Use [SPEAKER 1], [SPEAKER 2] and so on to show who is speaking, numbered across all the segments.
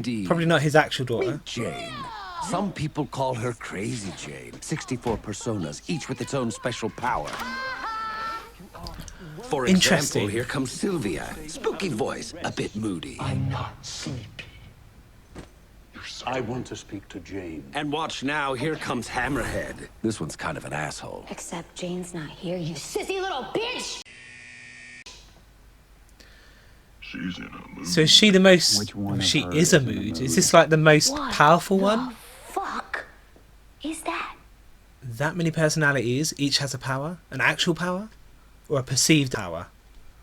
[SPEAKER 1] Indeed.
[SPEAKER 2] Probably not his actual daughter.
[SPEAKER 1] Meet Jane. Some people call her Crazy Jane. 64 personas, each with its own special power. For example, here comes Sylvia. Spooky voice, a bit moody.
[SPEAKER 3] I'm not sleepy. I want to speak to Jane.
[SPEAKER 1] And watch now, here comes Hammerhead. This one's kind of an asshole.
[SPEAKER 4] Except Jane's not here, you sissy little bitch!
[SPEAKER 5] She's in a mood.
[SPEAKER 2] So is she the most... She is a mood. Is this like the most powerful one?
[SPEAKER 4] Fuck is that?
[SPEAKER 2] That many personalities, each has a power? An actual power? Or a perceived power?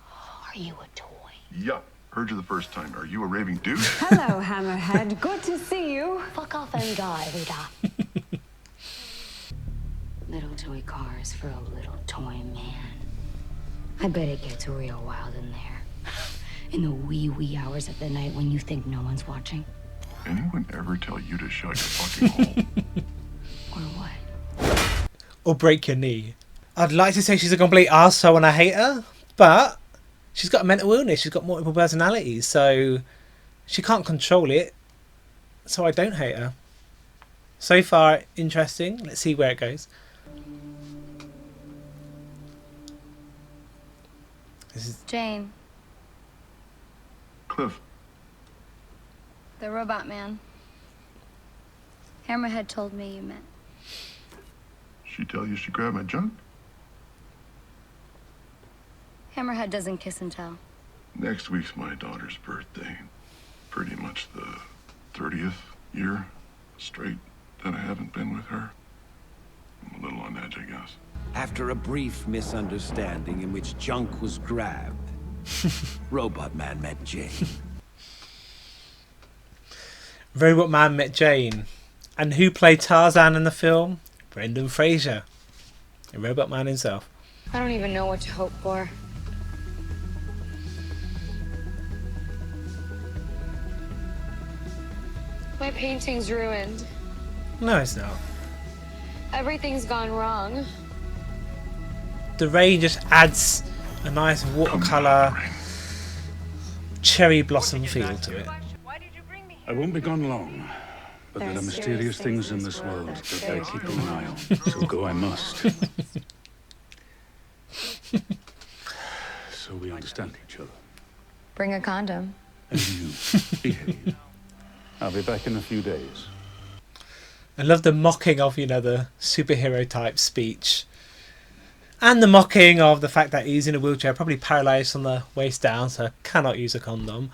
[SPEAKER 4] Are you a toy?
[SPEAKER 5] Yeah, heard you the first time. Are you a raving dude?
[SPEAKER 6] Hello, Hammerhead. Good to see you.
[SPEAKER 4] Fuck off and die, Ruda. Little toy cars for a little toy man. I bet it gets real wild in there. In the wee hours of the night when you think no one's watching.
[SPEAKER 5] Anyone ever tell you to shut your fucking hole?
[SPEAKER 4] Or what?
[SPEAKER 2] Or break your knee. I'd like to say she's a complete arsehole and I hate her, but she's got a mental illness. She's got multiple personalities, so she can't control it. So I don't hate her. So far, interesting. Let's see where it goes. This is
[SPEAKER 7] Jane,
[SPEAKER 5] Cliff,
[SPEAKER 7] the robot man. Hammerhead told me you met.
[SPEAKER 5] she tell you she grabbed my junk?
[SPEAKER 7] Hammerhead doesn't kiss and tell.
[SPEAKER 5] Next week's my daughter's birthday. Pretty much the 30th year straight that I haven't been with her. I'm a little on edge, I guess.
[SPEAKER 1] After a brief misunderstanding in which junk was grabbed, Robot Man met Jane.
[SPEAKER 2] Robot Man met Jane. And who played Tarzan in the film? Brendan Fraser. The Robot Man himself.
[SPEAKER 8] I don't even know what to hope for. My painting's ruined.
[SPEAKER 2] No, it's not.
[SPEAKER 8] Everything's gone wrong.
[SPEAKER 2] The rain just adds a nice watercolour, cherry blossom feel to it.
[SPEAKER 3] I won't be gone long, but there are mysterious things in this world that I keep an eye on, so go I must. So we understand each other.
[SPEAKER 8] Bring a condom.
[SPEAKER 3] And you, behave. I'll be back in a few days.
[SPEAKER 2] I love the mocking of, the superhero type speech. And the mocking of the fact that he's in a wheelchair, probably paralysed from the waist down, so cannot use a condom.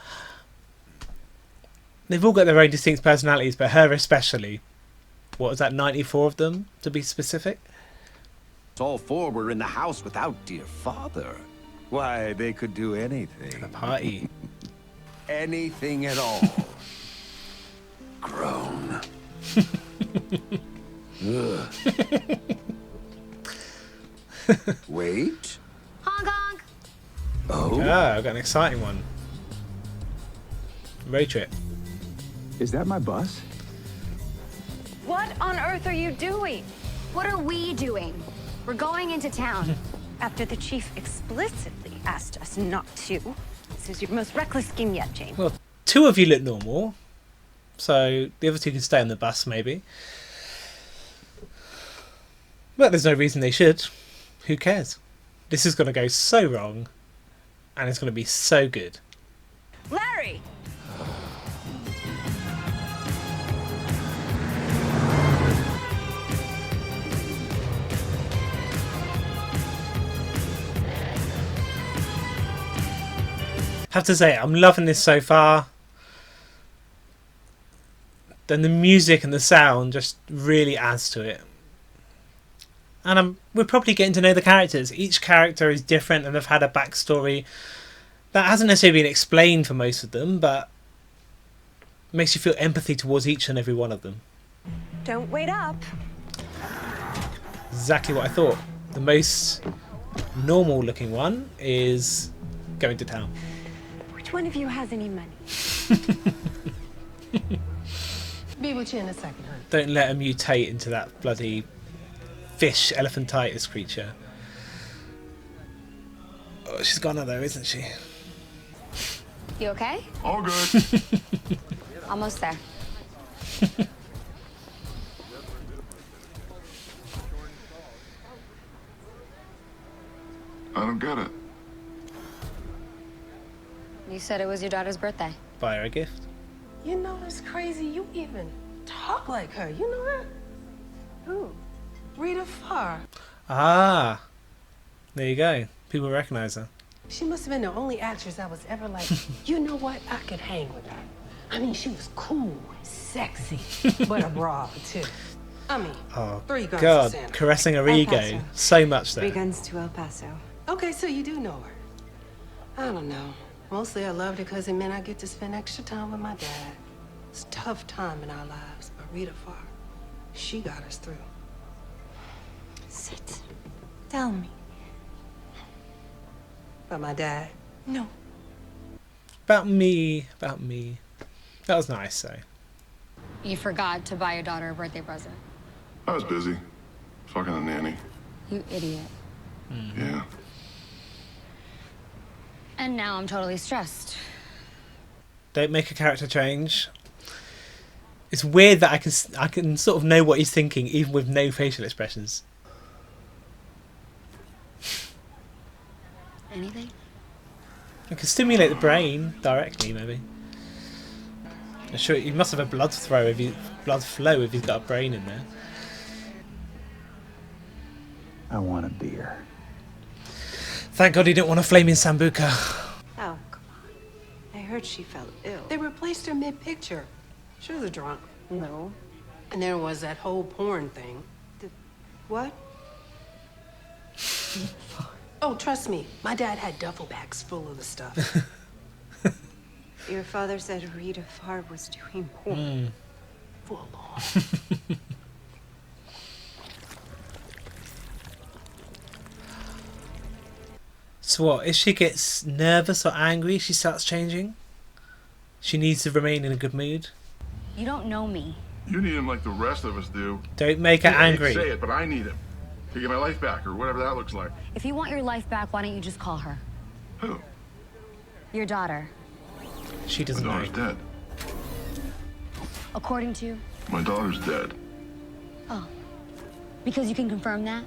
[SPEAKER 2] They've all got their own distinct personalities, but her especially. What was that, 94 of them, to be specific?
[SPEAKER 1] All four were in the house without dear father. Why, they could do anything.
[SPEAKER 2] The party.
[SPEAKER 1] Anything at all. Grown. Wait.
[SPEAKER 4] Honk honk!
[SPEAKER 1] Oh?
[SPEAKER 2] Ah, I've got an exciting one. Road trip.
[SPEAKER 9] Is that my bus?
[SPEAKER 6] What on earth are you doing?
[SPEAKER 4] What are we doing? We're going into town.
[SPEAKER 6] After the chief explicitly asked us not to. This is your most reckless scheme yet, Jane.
[SPEAKER 2] Well, two of you look normal, so the other two can stay on the bus, maybe. But there's no reason they should. Who cares? This is going to go so wrong, and it's going to be so good.
[SPEAKER 6] Larry!
[SPEAKER 2] Have to say, I'm loving this so far. Then the music and the sound just really adds to it. And we're probably getting to know the characters. Each character is different and they've had a backstory that hasn't necessarily been explained for most of them, but makes you feel empathy towards each and every one of them.
[SPEAKER 6] Don't wait up.
[SPEAKER 2] Exactly what I thought. The most normal looking one is going to town.
[SPEAKER 6] Which one of you has any money?
[SPEAKER 10] Be with you in a second, honey.
[SPEAKER 2] Don't let her mutate into that bloody fish elephantitis creature. Oh, she's gone though, isn't she?
[SPEAKER 8] You okay?
[SPEAKER 5] All good.
[SPEAKER 4] Almost there.
[SPEAKER 5] I don't get it.
[SPEAKER 4] You said it was your daughter's birthday.
[SPEAKER 2] Buy her a gift.
[SPEAKER 10] You know, it's crazy. You even talk like her. You know that? Who? Rita Farr.
[SPEAKER 2] Ah, there you go. People recognize her.
[SPEAKER 10] She must have been the only actress I was ever like, you know what? I could hang with her. I mean, she was cool, sexy, but a broad, too. I mean,
[SPEAKER 2] Oh,
[SPEAKER 10] 3 guns
[SPEAKER 2] God,
[SPEAKER 10] to Santa.
[SPEAKER 2] caressing her
[SPEAKER 6] El
[SPEAKER 2] ego
[SPEAKER 6] Paso.
[SPEAKER 2] so much
[SPEAKER 6] 3
[SPEAKER 2] there.
[SPEAKER 6] guns to El Paso.
[SPEAKER 10] Okay, so you do know her. I don't know. Mostly I loved her because it meant I get to spend extra time with my dad. It's a tough time in our lives, but Rita Farr, she got us through.
[SPEAKER 6] Sit. Tell me.
[SPEAKER 10] But my dad,
[SPEAKER 6] No.
[SPEAKER 2] About me. That was nice, though.
[SPEAKER 7] You forgot to buy your daughter a birthday present.
[SPEAKER 5] I was busy. Fucking a nanny.
[SPEAKER 7] You idiot.
[SPEAKER 5] Yeah.
[SPEAKER 7] And now I'm totally stressed.
[SPEAKER 2] Don't make a character change. It's weird that I can sort of know what he's thinking even with no facial expressions.
[SPEAKER 7] Anything?
[SPEAKER 2] It can stimulate the brain directly, maybe. I'm sure he must have a blood flow if he's got a brain in there.
[SPEAKER 9] I want a beer.
[SPEAKER 2] Thank God he didn't want a flaming sambuca.
[SPEAKER 6] Oh, come on. I heard she fell ill.
[SPEAKER 10] they replaced her mid-picture. She was drunk.
[SPEAKER 6] No.
[SPEAKER 10] And there was that whole porn thing.
[SPEAKER 6] What?
[SPEAKER 10] Oh, trust me, my dad had duffel bags full of the stuff.
[SPEAKER 6] Your father said Rita Farr was doing porn.
[SPEAKER 10] Full on.
[SPEAKER 2] So what, if she gets nervous or angry, she starts changing? She needs to remain in a good mood?
[SPEAKER 7] You don't know me.
[SPEAKER 5] You need him like the rest of us do.
[SPEAKER 2] Don't make her
[SPEAKER 5] I hate to
[SPEAKER 2] angry.
[SPEAKER 5] say it, but I need him to get my life back, or whatever that looks like.
[SPEAKER 7] If you want your life back, why don't you just call her?
[SPEAKER 5] Who?
[SPEAKER 7] Your daughter.
[SPEAKER 2] She
[SPEAKER 5] My
[SPEAKER 2] doesn't know.
[SPEAKER 5] daughter's dead.
[SPEAKER 7] According to...
[SPEAKER 5] My daughter's dead.
[SPEAKER 7] Oh. Because you can confirm that?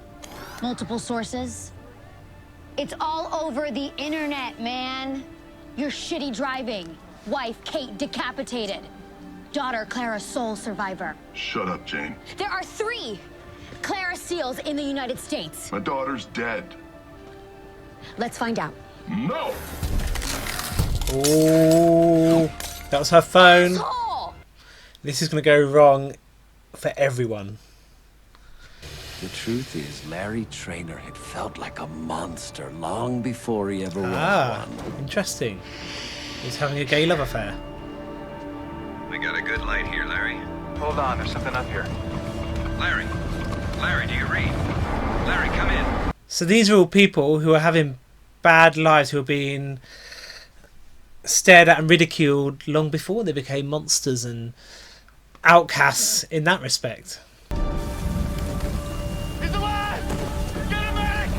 [SPEAKER 7] Multiple sources? It's all over the internet, man. Your shitty driving. Wife, Kate, decapitated. Daughter, Clara, sole survivor.
[SPEAKER 5] Shut up, Jane.
[SPEAKER 7] There are 3 Clara Seals in the United States.
[SPEAKER 5] My daughter's dead.
[SPEAKER 7] Let's find out.
[SPEAKER 5] No!
[SPEAKER 2] Oh, that was her phone.
[SPEAKER 7] Oh!
[SPEAKER 2] This is going to go wrong for everyone.
[SPEAKER 1] The truth is, Larry Traynor had felt like a monster long before he ever was one.
[SPEAKER 2] Interesting. He's having a gay love affair.
[SPEAKER 11] We got a good light here, Larry.
[SPEAKER 9] Hold on, there's something up here.
[SPEAKER 11] Larry, do you read? Larry, come in.
[SPEAKER 2] So these are all people who are having bad lives, who are being stared at and ridiculed long before they became monsters and outcasts in that respect.
[SPEAKER 11] He's alive! Get him back!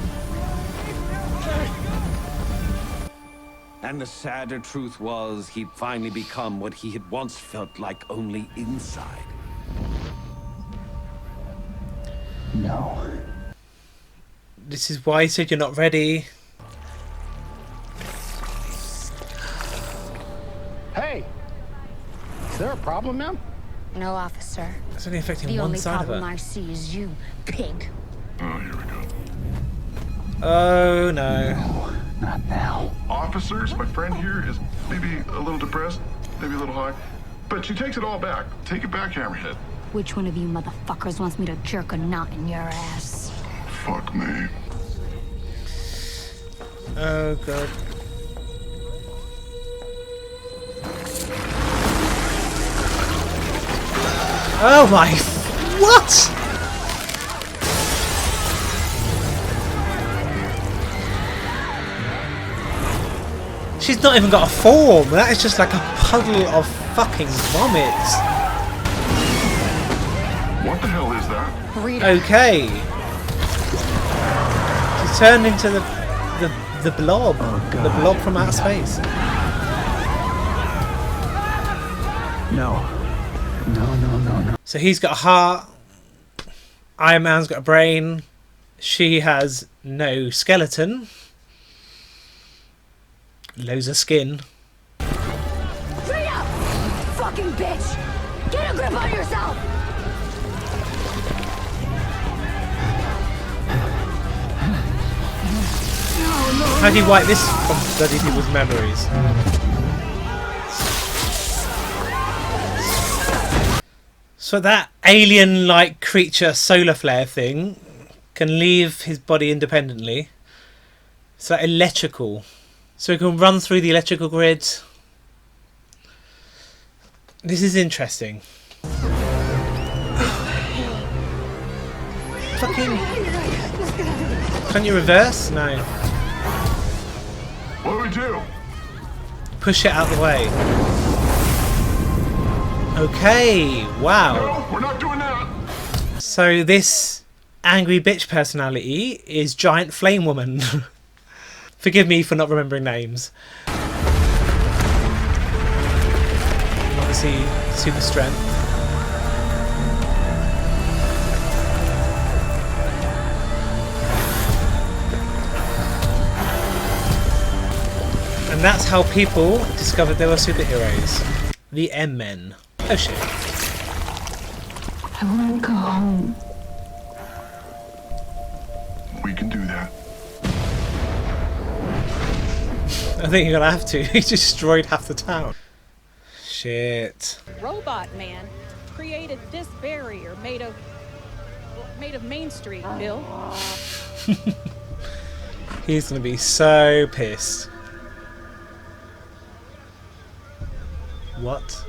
[SPEAKER 1] And the sadder truth was, he'd finally become what he had once felt like only inside.
[SPEAKER 9] No.
[SPEAKER 2] This is why he said you're not ready.
[SPEAKER 9] Hey! Is there a problem, ma'am?
[SPEAKER 7] No, officer.
[SPEAKER 2] It's only affecting
[SPEAKER 7] The
[SPEAKER 2] one
[SPEAKER 7] only
[SPEAKER 2] side of
[SPEAKER 7] problem
[SPEAKER 2] her.
[SPEAKER 7] I see is you, pig.
[SPEAKER 5] Oh, here we go.
[SPEAKER 2] Oh no.
[SPEAKER 9] No, not now.
[SPEAKER 5] Officers, my friend here is maybe a little depressed, maybe a little high, but she takes it all back. Take it back, Hammerhead.
[SPEAKER 7] Which one of you motherfuckers wants me to jerk a knot in your ass?
[SPEAKER 5] Fuck me.
[SPEAKER 2] Oh god. Oh my... What? She's not even got a form. That is just like a puddle of fucking vomit.
[SPEAKER 5] What the hell is that?
[SPEAKER 2] Okay. She turned into the blob.
[SPEAKER 9] Oh, God.
[SPEAKER 2] The blob from outer space.
[SPEAKER 12] No. No.
[SPEAKER 2] So he's got a heart. Iron Man's got a brain. She has no skeleton. Loads of skin.
[SPEAKER 7] Frida! Fucking bitch! Get a grip on yourself!
[SPEAKER 2] How do you wipe this from bloody people's memories? So that alien-like creature solar flare thing can leave his body independently. It's like electrical. So he can run through the electrical grid. This is interesting. Fucking... Can't you reverse? No.
[SPEAKER 5] What do we do?
[SPEAKER 2] Push it out the way. Okay, wow.
[SPEAKER 5] No, we're not doing that.
[SPEAKER 2] So this angry bitch personality is Giant Flame Woman. Forgive me for not remembering names. Obviously, super strength. And that's how people discovered there were superheroes. The M-Men. Oh shit.
[SPEAKER 4] I want to go home.
[SPEAKER 5] We can do that.
[SPEAKER 2] I think you're gonna have to. He destroyed half the town. Shit.
[SPEAKER 13] Robot man created this barrier made of Main Street, Bill.
[SPEAKER 2] He's gonna be so pissed. What?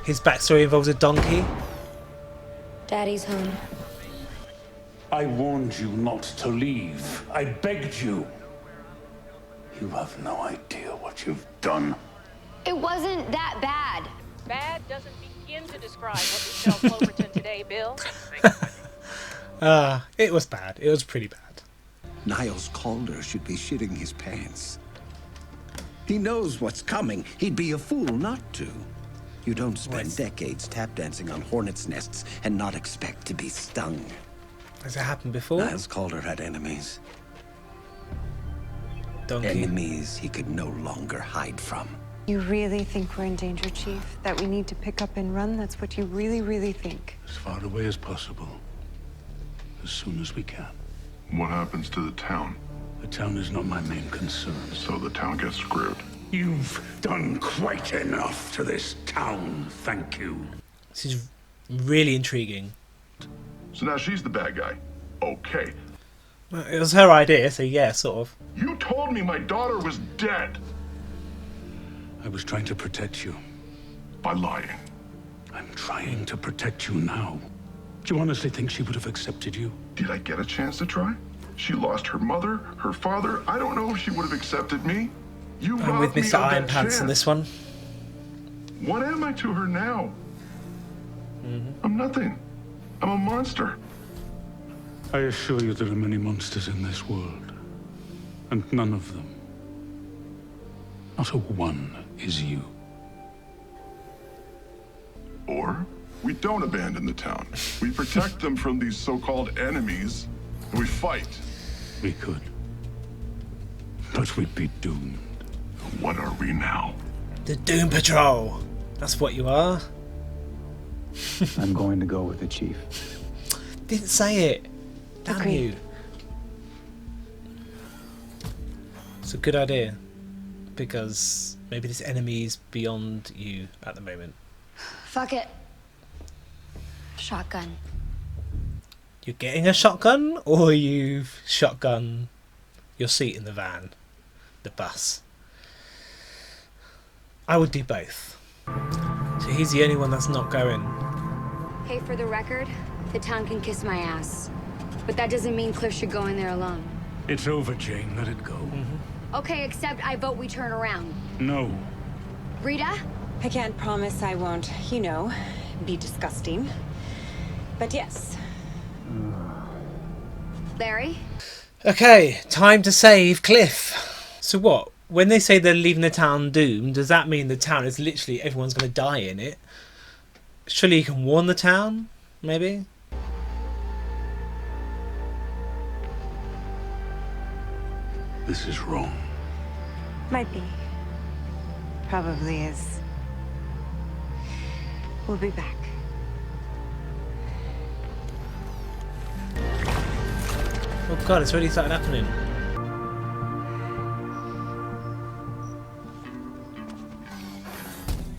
[SPEAKER 2] His backstory involves a donkey?
[SPEAKER 4] Daddy's home.
[SPEAKER 3] I warned you not to leave. I begged you. You have no idea what you've done.
[SPEAKER 7] It wasn't that bad.
[SPEAKER 13] Bad doesn't begin to describe what we tell Cloverton today, Bill.
[SPEAKER 2] It was bad. It was pretty bad.
[SPEAKER 1] Niles Calder should be shitting his pants. He knows what's coming. He'd be a fool not to. You don't spend decades tap dancing on hornets' nests and not expect to be stung.
[SPEAKER 2] Has it happened before?
[SPEAKER 1] Niles Calder had enemies.
[SPEAKER 2] Donkey.
[SPEAKER 1] Enemies he could no longer hide from.
[SPEAKER 6] You really think we're in danger, Chief? That we need to pick up and run? That's what you really, really think?
[SPEAKER 3] As far away as possible. As soon as we can.
[SPEAKER 5] What happens to the town?
[SPEAKER 3] The town is not my main concern.
[SPEAKER 5] So the town gets screwed.
[SPEAKER 3] You've done quite enough to this town, thank you.
[SPEAKER 2] This is really intriguing.
[SPEAKER 5] So now she's the bad guy. Okay.
[SPEAKER 2] Well, it was her idea, so yeah, sort of.
[SPEAKER 5] You told me my daughter was dead.
[SPEAKER 3] I was trying to protect you.
[SPEAKER 5] By lying.
[SPEAKER 3] I'm trying to protect you now. Do you honestly think she would have accepted you?
[SPEAKER 5] Did I get a chance to try? She lost her mother, her father. I don't know if she would have accepted me. You
[SPEAKER 2] I'm with
[SPEAKER 5] robbed me
[SPEAKER 2] Mr.
[SPEAKER 5] of
[SPEAKER 2] Iron
[SPEAKER 5] that
[SPEAKER 2] Pants in
[SPEAKER 5] chance.
[SPEAKER 2] this one.
[SPEAKER 5] What am I to her now? I'm nothing. I'm a monster.
[SPEAKER 3] I assure you there are many monsters in this world. And none of them, not a one, is you.
[SPEAKER 5] Or we don't abandon the town. We protect them from these so-called enemies, and we fight.
[SPEAKER 3] We could. But we'd be doomed.
[SPEAKER 5] What are we now?
[SPEAKER 2] The Doom Patrol. That's what you are.
[SPEAKER 12] I'm going to go with the chief.
[SPEAKER 2] Didn't say it. Damn
[SPEAKER 6] Agreed.
[SPEAKER 2] you. It's a good idea. Because maybe this enemy is beyond you at the moment.
[SPEAKER 7] Fuck it. Shotgun.
[SPEAKER 2] You're getting a shotgun, or you've shotgun your seat in the van, the bus. I would do both. So he's the only one that's not going.
[SPEAKER 4] Hey, for the record, the town can kiss my ass. But that doesn't mean Cliff should go in there alone.
[SPEAKER 3] It's over, Jane. Let it go.
[SPEAKER 4] Okay, except I vote we turn around.
[SPEAKER 3] No.
[SPEAKER 4] Rita?
[SPEAKER 6] I can't promise I won't, you know, be disgusting. But yes.
[SPEAKER 4] Larry?
[SPEAKER 2] Okay, time to save Cliff. So what? when they say they're leaving the town doomed, does that mean the town is literally everyone's going to die in it? Surely you can warn the town, maybe?
[SPEAKER 3] This is wrong.
[SPEAKER 6] Might be. Probably is. We'll be back.
[SPEAKER 2] Oh god, it's already started happening.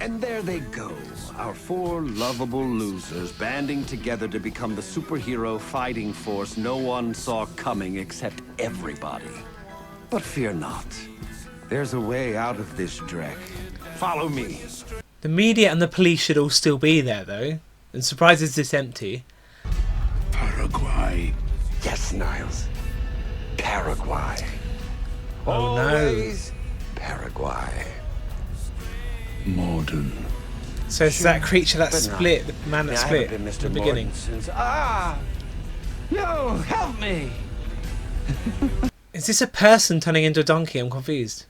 [SPEAKER 1] And there they go, our 4 lovable losers banding together to become the superhero fighting force no one saw coming except everybody. But fear not. There's a way out of this dreck. Follow me.
[SPEAKER 2] The media and the police should all still be there, though. And surprised it's this empty.
[SPEAKER 3] Paraguay.
[SPEAKER 1] Yes, Niles. Paraguay.
[SPEAKER 2] Oh
[SPEAKER 1] Always Paraguay.
[SPEAKER 3] Morden.
[SPEAKER 2] So it's that creature that
[SPEAKER 1] But
[SPEAKER 2] split, the man that
[SPEAKER 1] I
[SPEAKER 2] split
[SPEAKER 1] haven't been
[SPEAKER 2] at
[SPEAKER 1] Mr.
[SPEAKER 2] the beginning.
[SPEAKER 1] Morden since... No, help me!
[SPEAKER 2] Is this a person turning into a donkey? I'm confused.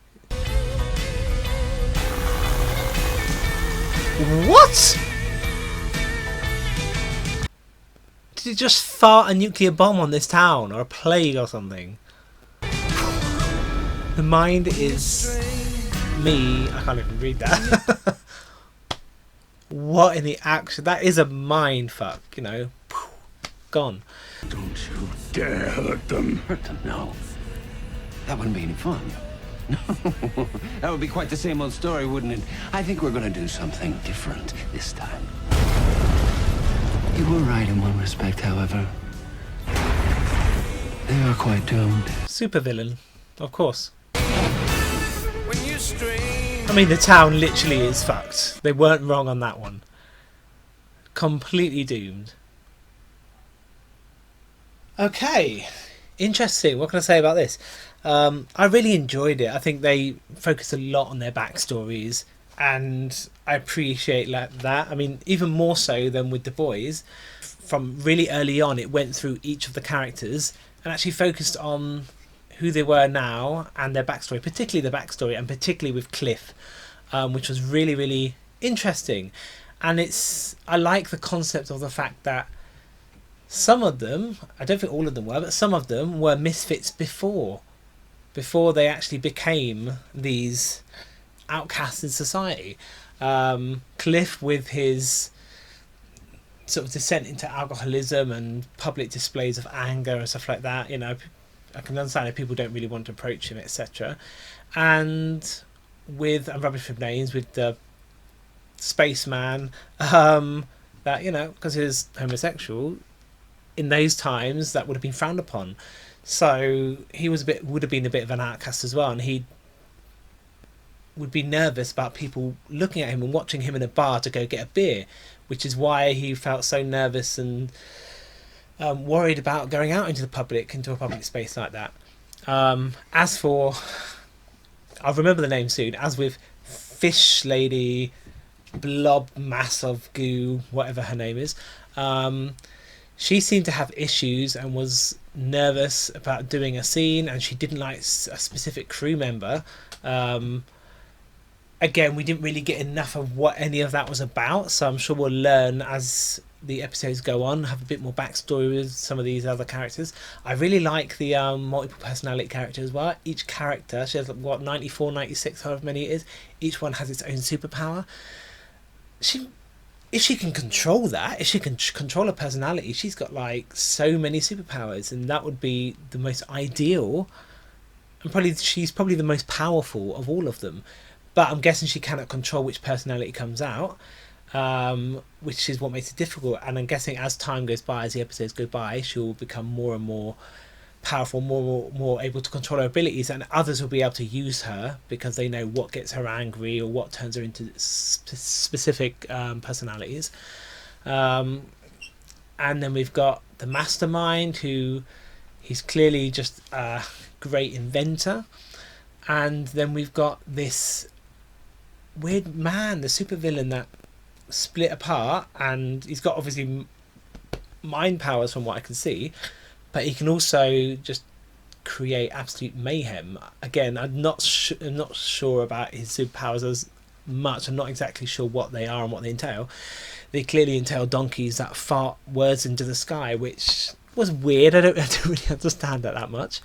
[SPEAKER 2] What? Did it just fart a nuclear bomb on this town? Or a plague or something? The mind is... me. I can't even read that. What in the action? That is a mind fuck, you know. Gone.
[SPEAKER 3] Don't you dare hurt them.
[SPEAKER 1] Hurt them? No. That wouldn't be any fun. No. That would be quite the same old story, wouldn't it? I think we're going to do something different this time. You were right in one respect, however. They are quite doomed.
[SPEAKER 2] Supervillain, of course. I mean, the town literally is fucked. They weren't wrong on that one. Completely doomed. Okay, interesting. What can I say about this? I really enjoyed it. I think they focus a lot on their backstories, and I appreciate that. I mean, even more so than with The Boys. From really early on, it went through each of the characters and actually focused on who they were now and their backstory, particularly the backstory, and particularly with Cliff, which was really, really interesting. And I like the concept of the fact that some of them, I don't think all of them were, but some of them were misfits before they actually became these outcasts in society. Cliff, with his sort of descent into alcoholism and public displays of anger and stuff like that, you know, I can understand if people don't really want to approach him, etc. And with, I'm rubbish with names, with the spaceman, that, you know, because he was homosexual, in those times that would have been frowned upon. So he would have been a bit of an outcast as well, and he would be nervous about people looking at him and watching him in a bar to go get a beer, which is why he felt so nervous and worried about going out into a public space like that. As for, I'll remember the name soon, as with Fish Lady, Blob Mass of Goo, whatever her name is, she seemed to have issues and was nervous about doing a scene, and she didn't like a specific crew member. Again, we didn't really get enough of what any of that was about, so I'm sure we'll learn as the episodes go on, have a bit more backstory with some of these other characters. I really like the multiple personality character as well. Each character, she has 94, 96, however many it is, each one has its own superpower. If she can control that, if she can control her personality, she's got like so many superpowers, and that would be the most ideal, and she's probably the most powerful of all of them. But I'm guessing she cannot control which personality comes out, which is what makes it difficult. And I'm guessing as time goes by, as the episodes go by, she'll become more and more powerful, more able to control her abilities, and others will be able to use her because they know what gets her angry or what turns her into specific personalities. And then we've got the mastermind, who he's clearly just a great inventor. And then we've got this weird man, the supervillain that split apart, and he's got obviously mind powers from what I can see, but he can also just create absolute mayhem. Again, I'm not sure about his superpowers as much. I'm not exactly sure what they are and what they entail. They clearly entail donkeys that fart words into the sky, which was weird. I don't really understand that much.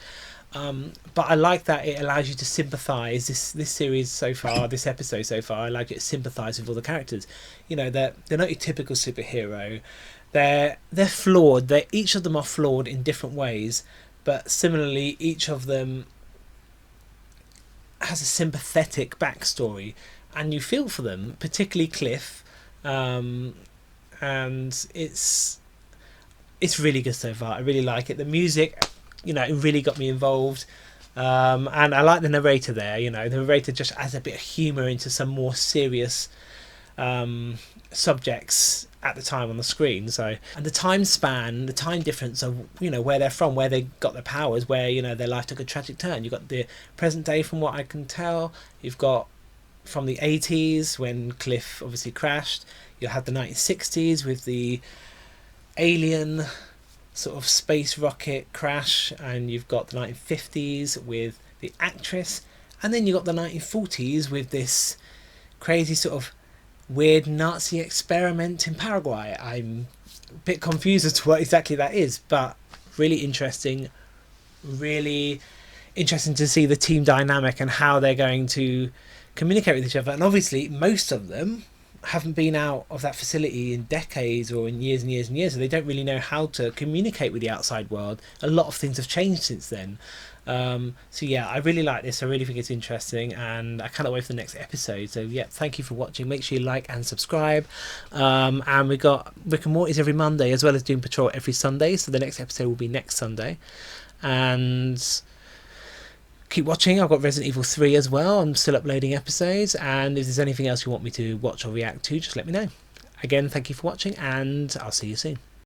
[SPEAKER 2] But I like that it allows you to sympathise. This series so far, this episode so far, I like it to sympathise with all the characters. You know, they're not your typical superhero. They're flawed. Each of them are flawed in different ways, but similarly, each of them has a sympathetic backstory, and you feel for them, particularly Cliff. And it's really good so far. I really like it. The music, you know, it really got me involved. And I like the narrator there. You know, the narrator just adds a bit of humour into some more serious subjects at the time on the screen. So, and the time span, the time difference of, you know, where they're from, where they got their powers, where, you know, their life took a tragic turn. You've got the present day, from what I can tell. You've got from the 80s when Cliff obviously crashed. You'll have the 1960s with the alien sort of space rocket crash, and you've got the 1950s with the actress, and then you've got the 1940s with this crazy sort of weird Nazi experiment in Paraguay. I'm a bit confused as to what exactly that is, but really interesting to see the team dynamic and how they're going to communicate with each other. And obviously most of them haven't been out of that facility in decades or in years and years and years, so they don't really know how to communicate with the outside world. A lot of things have changed since then. So yeah, I really like this. I really think it's interesting, and I cannot wait for the next episode. So yeah, thank you for watching. Make sure you like and subscribe. And we got Rick and Morty's every Monday, as well as Doom Patrol every Sunday. So the next episode will be next Sunday. And keep watching. I've got Resident Evil 3 as well. I'm still uploading episodes, and if there's anything else you want me to watch or react to, just let me know. Again, thank you for watching, and I'll see you soon.